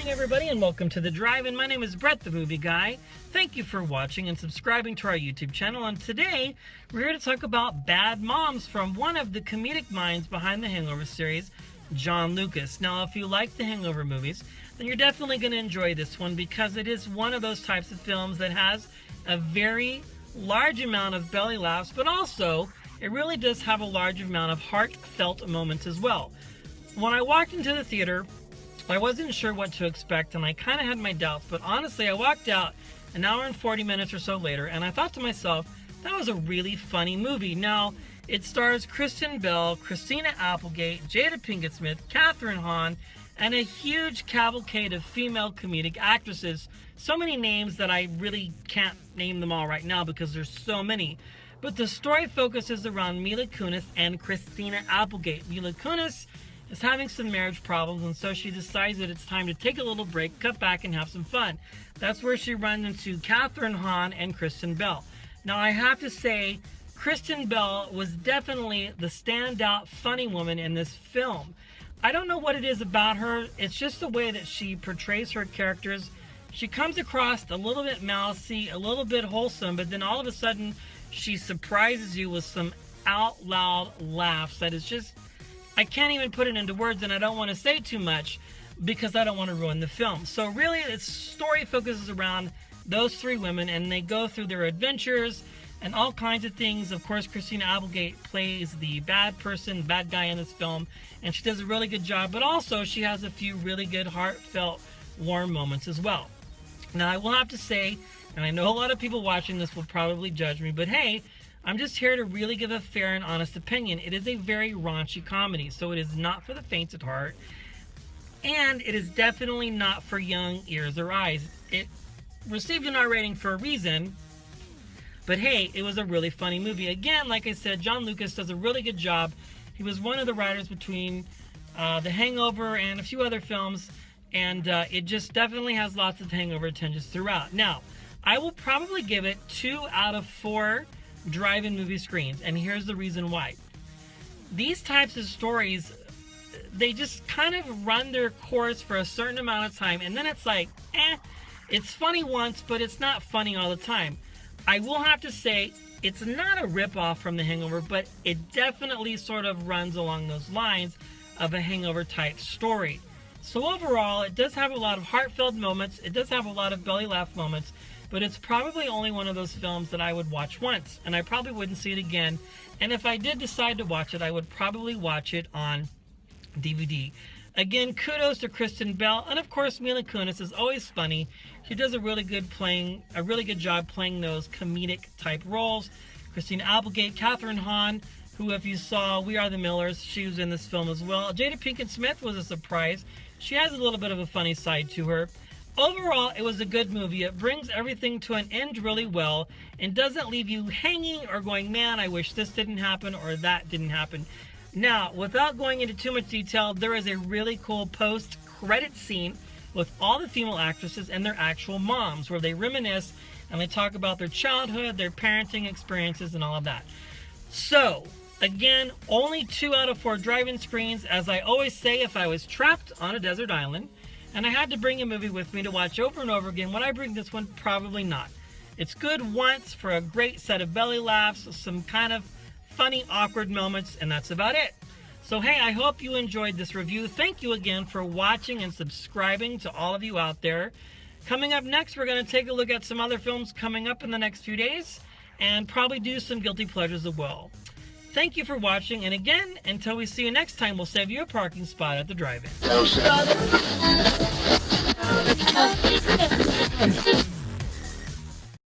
Everybody, and welcome to The Drive-In. My name is Brett, the Movie Guy. Thank you for watching and subscribing to our YouTube channel. And today, we're here to talk about Bad Moms from one of the comedic minds behind the Hangover series, John Lucas. Now, if you like the Hangover movies, then you're definitely going to enjoy this one because it is one of those types of films that has a very large amount of belly laughs, but also it really does have a large amount of heartfelt moments as well. When I walked into the theater, I wasn't sure what to expect, and I kind of had my doubts, but honestly, I walked out an hour and 40 minutes or so later, and I thought to myself, that was a really funny movie. Now, it stars Kristen Bell, Christina Applegate, Jada Pinkett Smith, Kathryn Hahn, and a huge cavalcade of female comedic actresses. So many names that I really can't name them all right now because there's so many. But the story focuses around Mila Kunis and Christina Applegate. Mila Kunis is having some marriage problems, and so she decides that it's time to take a little break, cut back, and have some fun. That's where she runs into Kathryn Hahn and Kristen Bell. Now, I have to say, Kristen Bell was definitely the standout funny woman in this film. I don't know what it is about her. It's just the way that she portrays her characters. She comes across a little bit mousy, a little bit wholesome, but then all of a sudden, she surprises you with some out loud laughs that is just, I can't even put it into words, and I don't want to say too much because I don't want to ruin the film. So really, its story focuses around those three women, and they go through their adventures and all kinds of things. Of course, Christina Applegate plays the bad guy in this film, and she does a really good job, but also she has a few really good, heartfelt, warm moments as well. Now, I will have to say, and I know a lot of people watching this will probably judge me, but hey, I'm just here to really give a fair and honest opinion. It is a very raunchy comedy, so it is not for the faint at heart, and it is definitely not for young ears or eyes. It received an R rating for a reason, but hey, it was a really funny movie. Again, like I said, John Lucas does a really good job. He was one of the writers between The Hangover and a few other films, and it just definitely has lots of Hangover tinges throughout. Now, I will probably give it 2 out of 4 drive-in movie screens, and here's the reason why. These types of stories, they just kind of run their course for a certain amount of time, and then it's like, it's funny once, but it's not funny all the time. I will have to say, it's not a rip-off from The Hangover, but it definitely sort of runs along those lines of a Hangover-type story. So overall, it does have a lot of heartfelt moments, it does have a lot of belly laugh moments, but it's probably only one of those films that I would watch once, and I probably wouldn't see it again. And if I did decide to watch it, I would probably watch it on DVD. Again, kudos to Kristen Bell, and of course Mila Kunis is always funny. She does a really good job playing those comedic type roles. Christina Applegate, Kathryn Hahn, who, if you saw We Are the Millers, she was in this film as well. Jada Pinkett Smith was a surprise. She has a little bit of a funny side to her. Overall, it was a good movie. It brings everything to an end really well and doesn't leave you hanging or going, man, I wish this didn't happen or that didn't happen. Now, without going into too much detail, there is a really cool post-credit scene with all the female actresses and their actual moms where they reminisce and they talk about their childhood, their parenting experiences, and all of that. So, again, only 2 out of 4 drive-in screens. As I always say, if I was trapped on a desert island and I had to bring a movie with me to watch over and over again, would I bring this one? Probably not. It's good once for a great set of belly laughs, some kind of funny, awkward moments, and that's about it. So hey, I hope you enjoyed this review. Thank you again for watching and subscribing to all of you out there. Coming up next, we're going to take a look at some other films coming up in the next few days, and probably do some guilty pleasures as well. Thank you for watching, and again, until we see you next time, we'll save you a parking spot at the drive-in.